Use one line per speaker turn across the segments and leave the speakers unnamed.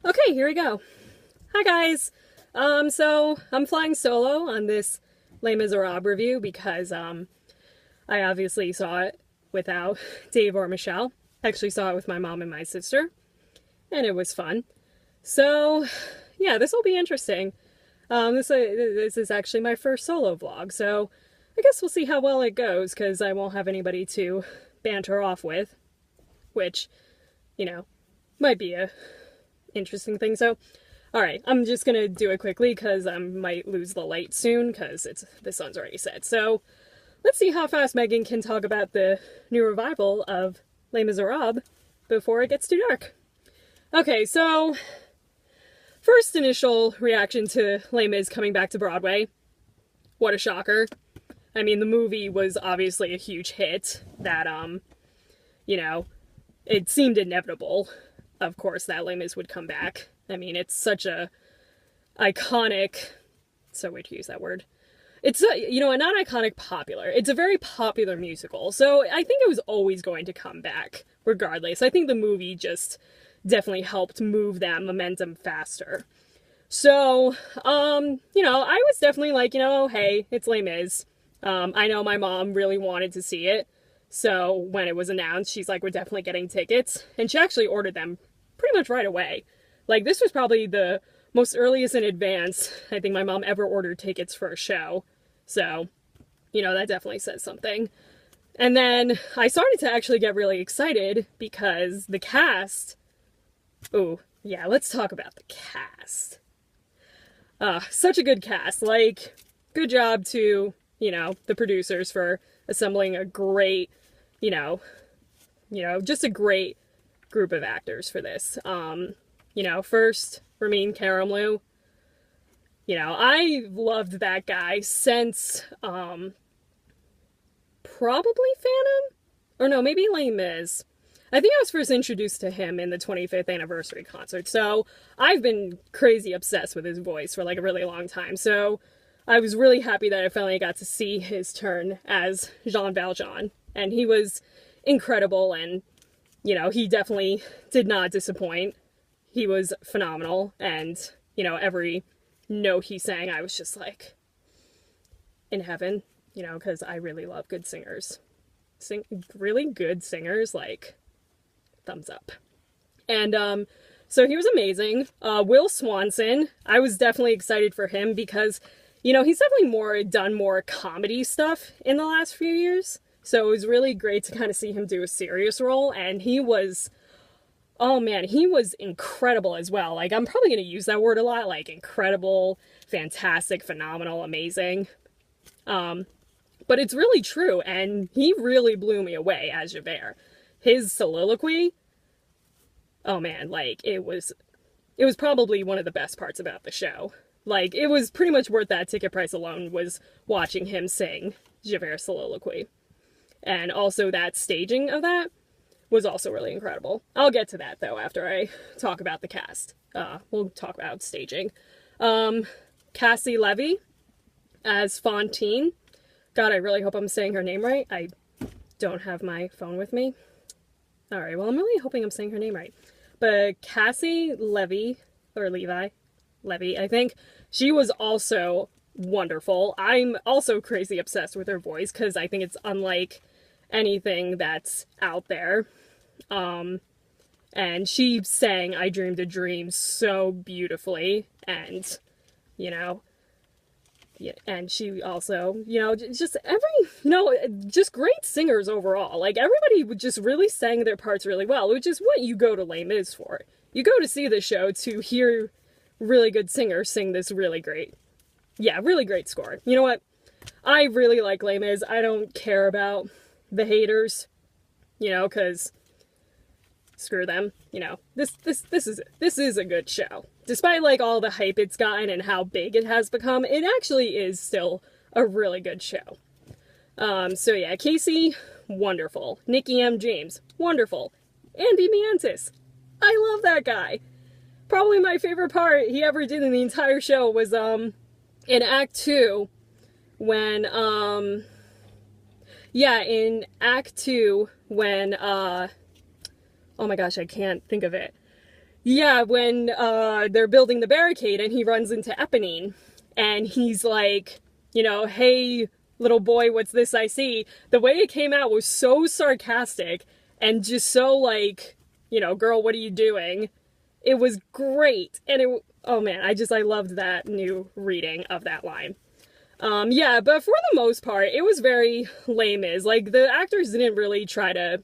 Okay, here we go. Hi guys. So I'm flying solo on this Les Miserables review because I obviously saw it without Dave or Michelle. I actually saw it with my mom and my sister, and it was fun. So yeah, this will be interesting. This is actually my first solo vlog, so I guess we'll see how well it goes because I won't have anybody to banter off with, which, you know, might be a interesting thing. So alright, I'm just gonna do it quickly because I might lose the light soon because the sun's already set. So let's see how fast Megan can talk about the new revival of Les Miserables before it gets too dark. Okay, so first initial reaction to Les Mis coming back to Broadway. What a shocker. I mean, the movie was obviously a huge hit that, you know, it seemed inevitable, of course, that Les Mis would come back. I mean, it's such a iconic, so weird to use that word. It's, not iconic, popular. It's a very popular musical, so I think it was always going to come back, regardless. I think the movie just definitely helped move that momentum faster. So, I was definitely like, hey, it's Les Mis. I know my mom really wanted to see it, so when it was announced, she's like, we're definitely getting tickets, and she actually ordered them pretty much right away. Like, this was probably the most earliest in advance I think my mom ever ordered tickets for a show. So, that definitely says something. And then I started to actually get really excited because the cast... Oh, yeah, let's talk about the cast. Such a good cast. Like, good job to, the producers for assembling a great, just a great group of actors for this. First, Ramin Karimloo. I loved that guy since, probably Phantom? Or no, maybe Les Mis. I think I was first introduced to him in the 25th anniversary concert, so I've been crazy obsessed with his voice for like a really long time, so I was really happy that I finally got to see his turn as Jean Valjean, and he was incredible, and, he definitely did not disappoint. He was phenomenal, and, every note he sang, I was just like, in heaven, because I really love good singers. Really good singers, like, thumbs up. And, so he was amazing. Will Swanson, I was definitely excited for him because, he's definitely done more comedy stuff in the last few years. So it was really great to kind of see him do a serious role, and he was... Oh man, he was incredible as well. Like, I'm probably going to use that word a lot, like incredible, fantastic, phenomenal, amazing. But it's really true, and he really blew me away as Javert. His soliloquy, oh man, like, it was probably one of the best parts about the show. Like, it was pretty much worth that ticket price alone, was watching him sing Javert's soliloquy. And also that staging of that was also really incredible. I'll get to that, though, after I talk about the cast. We'll talk about staging. Caissie Levy as Fantine. God, I really hope I'm saying her name right. I don't have my phone with me. Alright, well, I'm really hoping I'm saying her name right. But Caissie Levy, or Levy, I think, she was also wonderful. I'm also crazy obsessed with her voice, because I think it's unlike anything that's out there. And she sang I Dreamed a Dream so beautifully, and, and she also, just just great singers overall. Like, everybody just really sang their parts really well, which is what you go to Les Mis for. You go to see the show to hear really good singers sing this really great score. You know what? I really like Les Mis. I don't care about the haters, because screw them. This is a good show. Despite like all the hype it's gotten and how big it has become, it actually is still a really good show. So yeah, Caissie, wonderful. Nicky M. James, wonderful. Andy Mientis, I love that guy. Probably my favorite part he ever did in the entire show was in Act 2 when in Act 2 when oh my gosh, I can't think of it. Yeah, when they're building the barricade and he runs into Eponine and he's like, you know, hey, little boy, what's this I see? The way it came out was so sarcastic and just so like, you know, girl, what are you doing? It was great. And oh man, I loved that new reading of that line. Yeah, but for the most part, it was very lame. Like, the actors didn't really try to,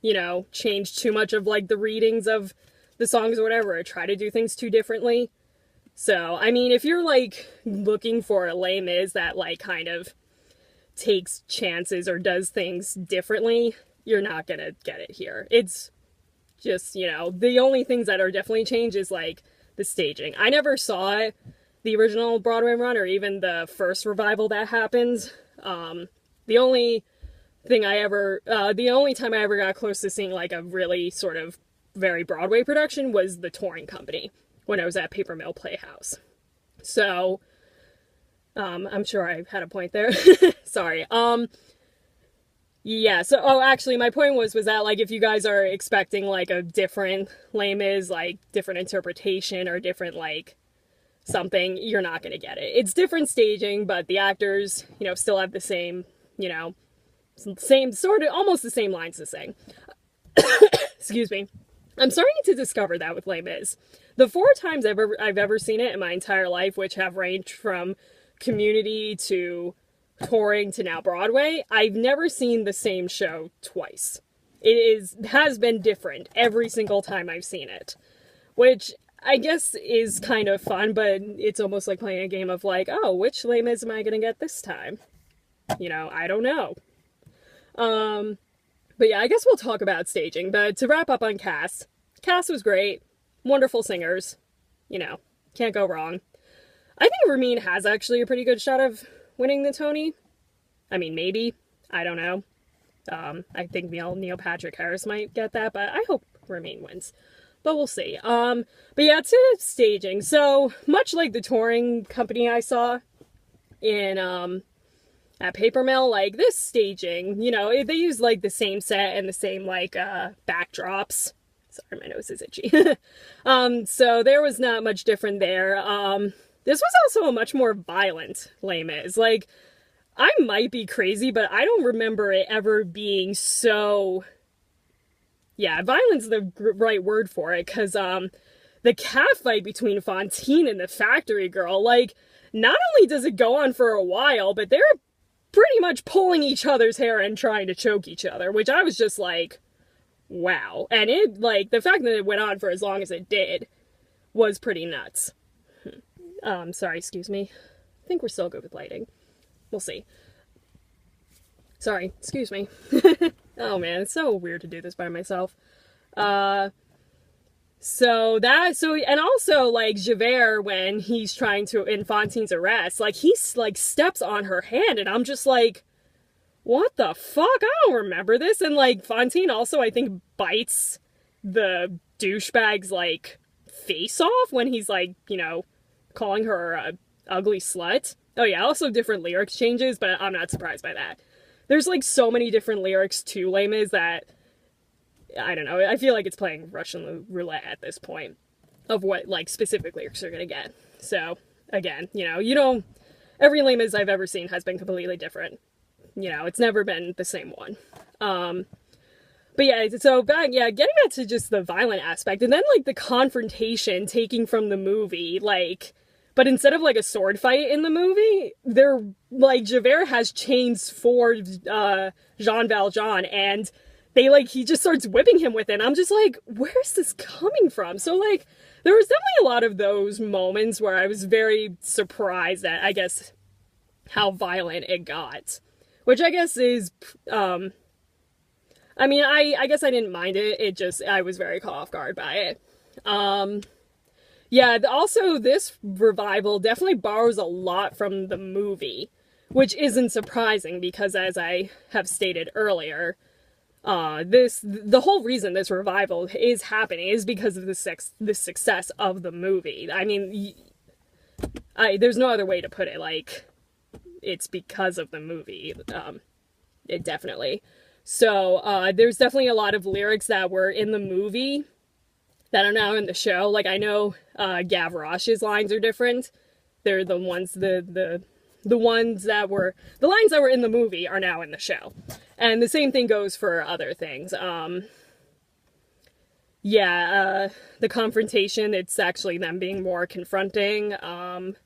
you know, change too much of like the readings of the songs or whatever, or try to do things too differently. So, I mean, if you're like looking for a Les Mis that like kind of takes chances or does things differently, you're not gonna get it here. It's just, you know, the only things that are definitely changed is like the staging. I never saw the original Broadway run or even the first revival that happened. The only the only time I ever got close to seeing like a really sort of very Broadway production was the touring company when I was at Paper Mill Playhouse. So, I'm sure I had a point there. Sorry. Yeah, so, oh, actually, my point was that, like, if you guys are expecting, like, a different Les Mis, like, different interpretation or different, like, something, you're not gonna get it. It's different staging, but the actors, you know, still have the same, you know, same, sort of, almost the same lines to sing. Excuse me. I'm starting to discover that with Les Mis. The 4 times I've ever seen it in my entire life, which have ranged from Community to touring to now Broadway, I've never seen the same show twice. Has been different every single time I've seen it, which I guess is kind of fun, but it's almost like playing a game of like, oh, which Les Mis am I gonna get this time? You know, I don't know. But yeah, I guess we'll talk about staging. But to wrap up on cast was great, wonderful singers, you know, can't go wrong. I think Ramin has actually a pretty good shot of winning the Tony. I mean, maybe. I don't know. I think Neil Patrick Harris might get that, but I hope Ramin wins. But we'll see. But yeah, to staging. So, much like the touring company I saw in, at Paper Mill, like, this staging, you know, they use, like, the same set and the same, like, backdrops. Sorry, my nose is itchy. So there was not much different there. This was also a much more violent Les Mis. Like, I might be crazy, but I don't remember it ever being so... Yeah, violent's the right word for it, because, the cat fight between Fantine and the factory girl, like, not only does it go on for a while, but they're pretty much pulling each other's hair and trying to choke each other, which I was just like, wow. And it, like, the fact that it went on for as long as it did was pretty nuts. Sorry, excuse me. I think we're still good with lighting. We'll see. Sorry, excuse me. Oh man, it's so weird to do this by myself. And also, like, Javert, when he's trying to, in Fantine's arrest, like, he's, like, steps on her hand, and I'm just like, what the fuck? I don't remember this. And, like, Fantine also, I think, bites the douchebag's, like, face off when he's, like, you know, calling her a ugly slut. Oh yeah, also different lyrics changes, but I'm not surprised by that. There's, like, so many different lyrics to Les Mis that, I don't know, I feel like it's playing Russian roulette at this point of what, like, specific lyrics you're gonna get. So, again, you know, every Les Mis I've ever seen has been completely different. You know, it's never been the same one. But yeah, so getting back to just the violent aspect, and then, like, the confrontation taking from the movie, like, but instead of, like, a sword fight in the movie, they're, like, Javert has chains for, Jean Valjean, and they, like, he just starts whipping him with it, and I'm just like, where's this coming from? So, like, there was definitely a lot of those moments where I was very surprised at, I guess, how violent it got. Which I guess is, I mean, I guess I didn't mind it, I was very caught off guard by it. Yeah, also, this revival definitely borrows a lot from the movie, which isn't surprising because, as I have stated earlier, the whole reason this revival is happening is because of the success of the movie. I mean, there's no other way to put it, like, it's because of the movie, it definitely. So, there's definitely a lot of lyrics that were in the movie that are now in the show. Like, I know Gavroche's lines are different. They're the ones, the ones that were, the lines that were in the movie are now in the show. And the same thing goes for other things. The confrontation, it's actually them being more confronting. Madame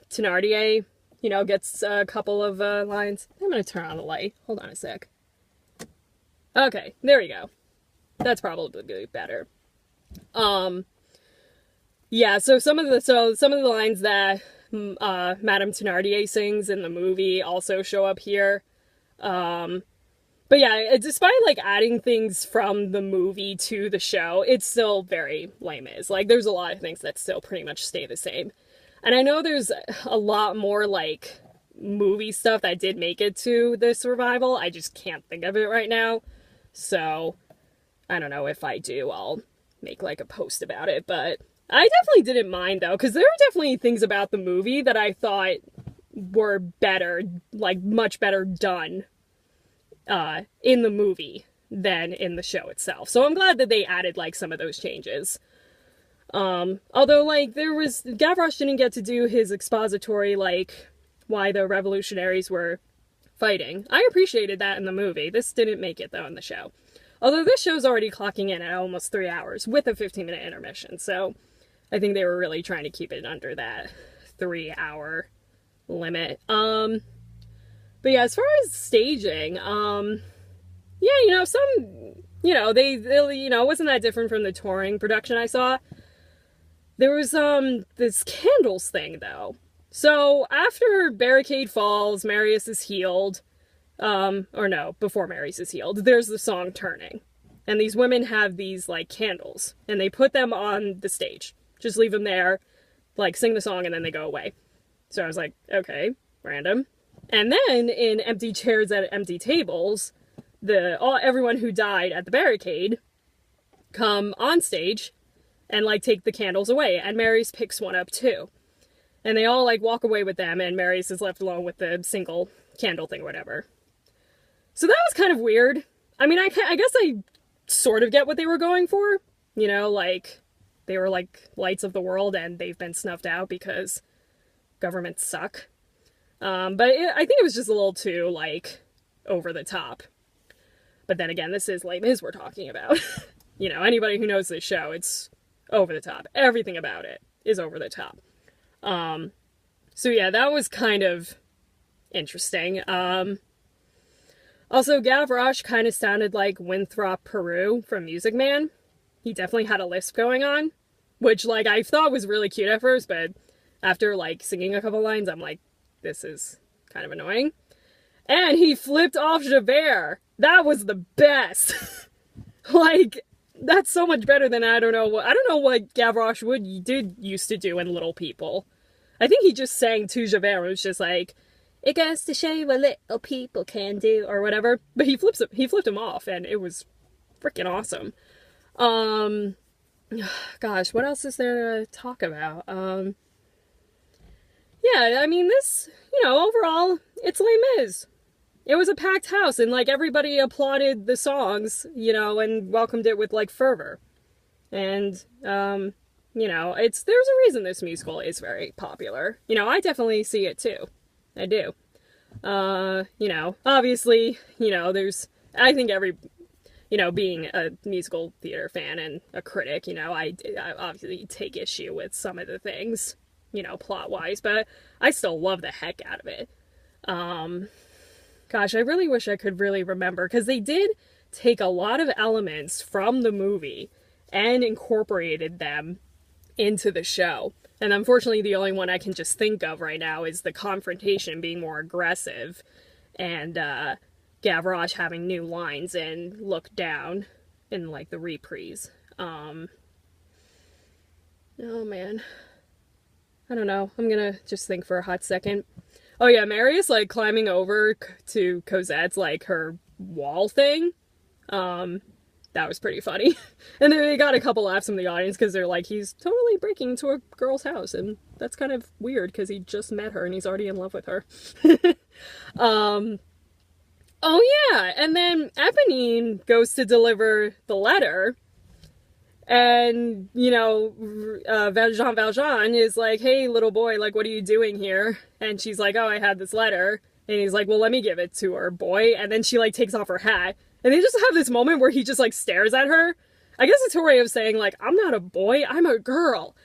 Thénardier, gets a couple of lines. I'm gonna turn on the light. Hold on a sec. Okay, there we go. That's probably better. So some of the lines that Madame Thénardier sings in the movie also show up here. But yeah, despite like adding things from the movie to the show, it's still very lame. Like, there's a lot of things that still pretty much stay the same. And I know there's a lot more like movie stuff that did make it to this revival. I just can't think of it right now. So I don't know, if I do, I'll make like a post about it. But I definitely didn't mind though, because there are definitely things about the movie that I thought were better, like much better done in the movie than in the show itself. So I'm glad that they added like some of those changes. Although like Gavroche didn't get to do his expository like why the revolutionaries were fighting. I appreciated that in the movie. This didn't make it though in the show. Although this show's already clocking in at almost 3 hours with a 15-minute intermission. So I think they were really trying to keep it under that 3-hour limit. But yeah, as far as staging, some, they it wasn't that different from the touring production I saw. There was, this candles thing, though. So, after Barricade falls, Marius is healed, before Marius is healed, there's the song Turning. And these women have these, like, candles, and they put them on the stage. Just leave them there, like, sing the song, and then they go away. So I was like, okay, random. And then, in Empty Chairs at Empty Tables, everyone who died at the barricade come on stage and, like, take the candles away. And Marius picks one up, too. And they all, like, walk away with them, and Marius is left alone with the single candle thing or whatever. So that was kind of weird. I mean, I guess I sort of get what they were going for. Like, they were, like, lights of the world, and they've been snuffed out because governments suck. I think it was just a little too, like, over the top. But then again, this is Les Mis we're talking about. Anybody who knows this show, it's over the top. Everything about it is over the top. So yeah, that was kind of interesting. Also, Gavroche kind of sounded like Winthrop Peru from Music Man. He definitely had a lisp going on, which, like, I thought was really cute at first, but after, like, singing a couple lines, I'm like, this is kind of annoying. And he flipped off Javert. That was the best. Like, that's so much better than I don't know what Gavroche used to do in Little People. I think he just sang to Javert. It was just like, it goes to show you what little people can do, or whatever. But he flipped him off, and it was freaking awesome. Gosh, what else is there to talk about? Yeah, I mean, this, overall, it's Les Mis. It was a packed house, and, like, everybody applauded the songs, and welcomed it with, like, fervor. And, there's a reason this musical is very popular. I definitely see it, too. I do. Obviously, I think being a musical theater fan and a critic, I obviously take issue with some of the things, plot-wise, but I still love the heck out of it. Gosh, I really wish I could really remember, because they did take a lot of elements from the movie and incorporated them into the show. And unfortunately, the only one I can just think of right now is the confrontation being more aggressive, and Gavroche having new lines and Look Down in, like, the reprise. Oh man. I don't know. I'm gonna just think for a hot second. Oh yeah, Marius, like, climbing over to Cosette's, like, her wall thing. That was pretty funny. And then they got a couple laughs from the audience, because they're like, he's totally breaking into a girl's house, and that's kind of weird, because he just met her, and he's already in love with her. Oh yeah, and then Eponine goes to deliver the letter, and, you know, Jean Valjean is like, hey, little boy, like, what are you doing here? And she's like, oh, I had this letter. And he's like, well, let me give it to her, boy. And then she, like, takes off her hat. And they just have this moment where he just, like, stares at her. I guess it's her way of saying, like, I'm not a boy, I'm a girl.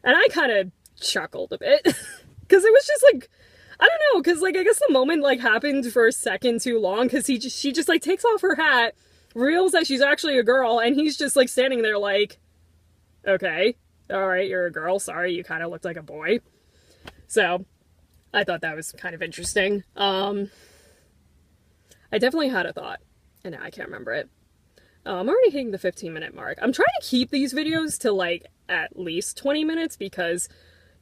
And I kind of chuckled a bit. Because it was just, like, I don't know, because, like, I guess the moment, like, happened for a second too long. Because she just, like, takes off her hat, reveals that she's actually a girl, and he's just, like, standing there like, okay, alright, you're a girl, sorry, you kind of looked like a boy. So, I thought that was kind of interesting. I definitely had a thought, and now I can't remember it. I'm already hitting the 15-minute mark. I'm trying to keep these videos to, like, at least 20 minutes, because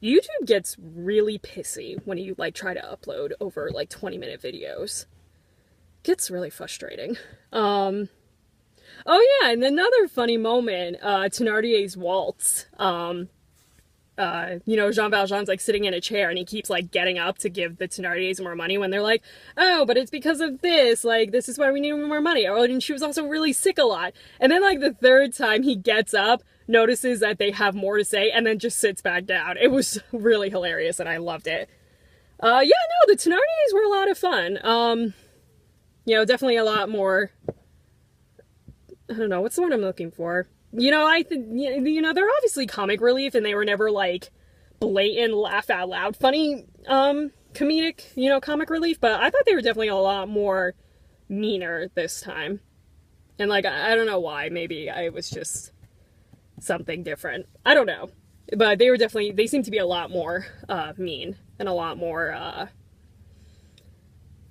YouTube gets really pissy when you, like, try to upload over, like, 20-minute videos. It gets really frustrating. Oh yeah, and another funny moment, Thénardier's waltz. You know, Jean Valjean's, like, sitting in a chair, and he keeps, like, getting up to give the Thénardiers more money when they're like, oh, but it's because of this, like, this is why we need more money. Oh, and she was also really sick a lot. And then, like, the third time he gets up, notices that they have more to say, and then just sits back down. It was really hilarious, and I loved it. Yeah, no, the Thénardiers were a lot of fun. You know, definitely a lot more, I don't know, what's the word I'm looking for? You know, you know, they're obviously comic relief, and they were never, like, blatant, laugh-out-loud funny, comedic, you know, comic relief, but I thought they were definitely a lot more meaner this time. And, like, I don't know why. Maybe I was just something different. I don't know. But they were definitely, they seemed to be a lot more, mean, and a lot more,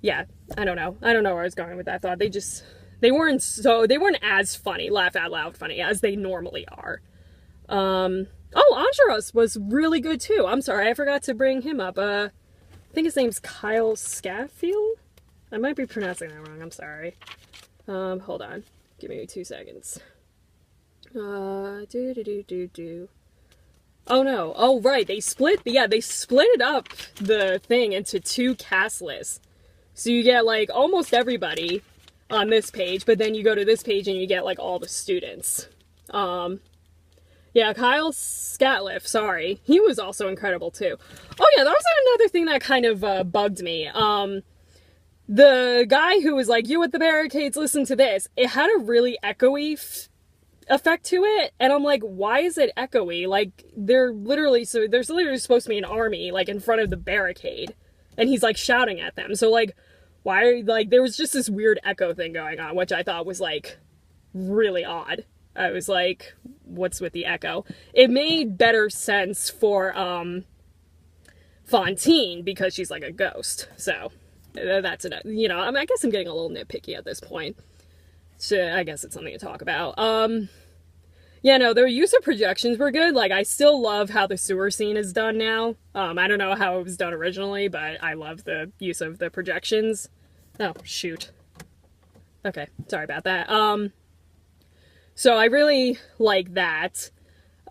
yeah, I don't know. I don't know where I was going with that thought. They weren't as funny, laugh out loud funny, as they normally are. Oh, Angeros was really good too. I'm sorry, I forgot to bring him up. I think his name's Kyle Scaffield? I might be pronouncing that wrong, I'm sorry. Hold on. Give me 2 seconds. Oh no. Oh, right, they split it up, the thing, into 2 cast lists. So you get, like, almost everybody on this page, but then you go to this page and you get, like, all the students. Yeah, Kyle Scatliff, sorry. He was also incredible, too. Oh, yeah, that was another thing that kind of, bugged me. The guy who was like, you at the barricades, listen to this. It had a really echoey effect to it, and I'm like, why is it echoey? Like, there's literally supposed to be an army, like, in front of the barricade, and he's, like, shouting at them. So, like, why, like, there was just this weird echo thing going on, which I thought was, like, really odd. I was like, what's with the echo? It made better sense for, Fantine, because she's, like, a ghost. So, that's enough. You know, I guess I'm getting a little nitpicky at this point. So, I guess it's something to talk about. Yeah, no, their use of projections were good. Like, I still love how the sewer scene is done now. I don't know how it was done originally, but I love the use of the projections. Oh, shoot. Okay, sorry about that. So I really like that.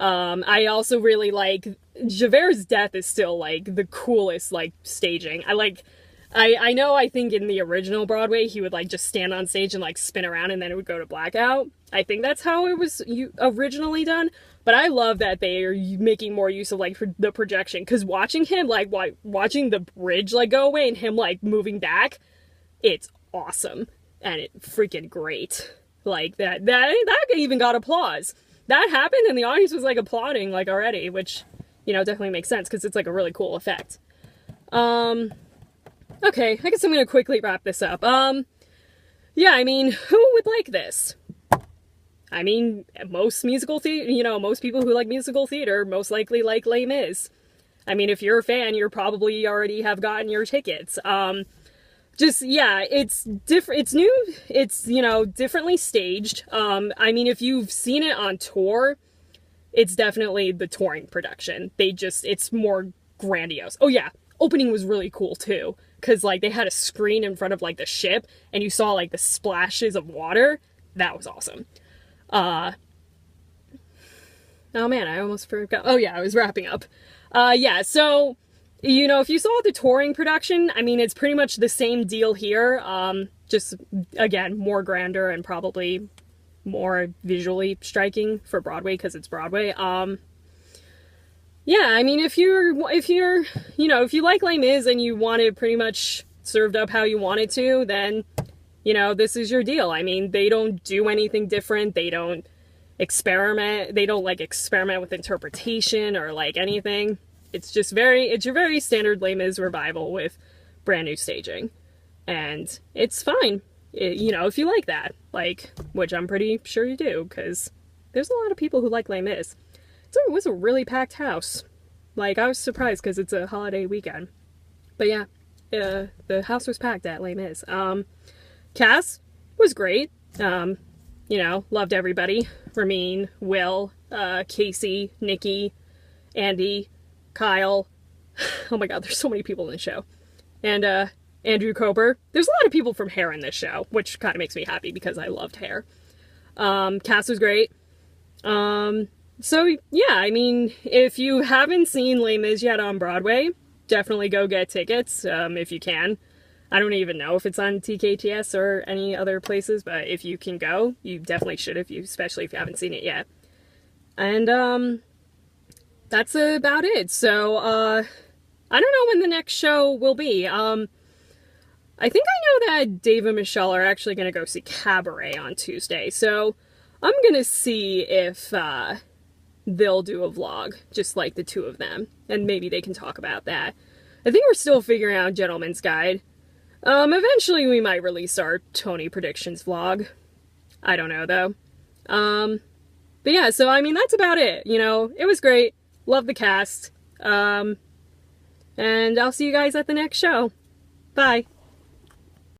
I also really like, Javert's death is still, like, the coolest, like, staging. I know, I think in the original Broadway, he would, like, just stand on stage and, like, spin around and then it would go to blackout. I think that's how it was originally done. But I love that they are making more use of, like, the projection. Because watching him, like, watching the bridge, like, go away and him, like, moving back, it's awesome. And it's freaking great. Like, that even got applause. That happened and the audience was, like, applauding, like, already. Which, you know, definitely makes sense because it's, like, a really cool effect. Okay, I guess I'm gonna quickly wrap this up. Yeah, I mean, who would like this? I mean, most musical theater, you know, most people who like musical theater most likely like Les Mis. I mean, if you're a fan, you're probably already have gotten your tickets. Just, yeah, it's different, it's new, it's, you know, differently staged. I mean, if you've seen it on tour, it's definitely the touring production. It's more grandiose. Oh yeah, opening was really cool too. Because, like, they had a screen in front of, like, the ship, and you saw, like, the splashes of water. That was awesome. Oh, man, I almost forgot. Oh, yeah, I was wrapping up. Yeah, so, you know, if you saw the touring production, I mean, it's pretty much the same deal here. Just, again, more grander and probably more visually striking for Broadway because it's Broadway. Yeah, I mean, if you're, you know, if you like Les Mis and you want it pretty much served up how you want it to, then, you know, this is your deal. I mean, they don't do anything different. They don't experiment. They don't, like, experiment with interpretation or, like, anything. It's just it's your very standard Les Mis revival with brand new staging. And it's fine, you know, if you like that, like, which I'm pretty sure you do, because there's a lot of people who like Les Mis. It was a really packed house. Like, I was surprised because it's a holiday weekend. But yeah, the house was packed at Les Mis. Cast was great. You know, loved everybody. Ramin, Will, Caissie, Nikki, Andy, Kyle. Oh my god, there's so many people in the show. And Andrew Kober. There's a lot of people from Hair in this show, which kind of makes me happy because I loved Hair. Cast was great. So yeah, I mean, if you haven't seen Les Mis yet on Broadway, definitely go get tickets if you can. I don't even know if it's on TKTS or any other places, but if you can go, you definitely should, especially if you haven't seen it yet. And that's about it. So I don't know when the next show will be. I think I know that Dave and Michelle are actually going to go see Cabaret on Tuesday, so I'm going to see if they'll do a vlog, just like the two of them, and maybe they can talk about that. I think we're still figuring out Gentleman's Guide. Eventually we might release our Tony predictions vlog. I don't know, though. But yeah, so I mean, that's about it. You know, it was great. Love the cast. And I'll see you guys at the next show. Bye.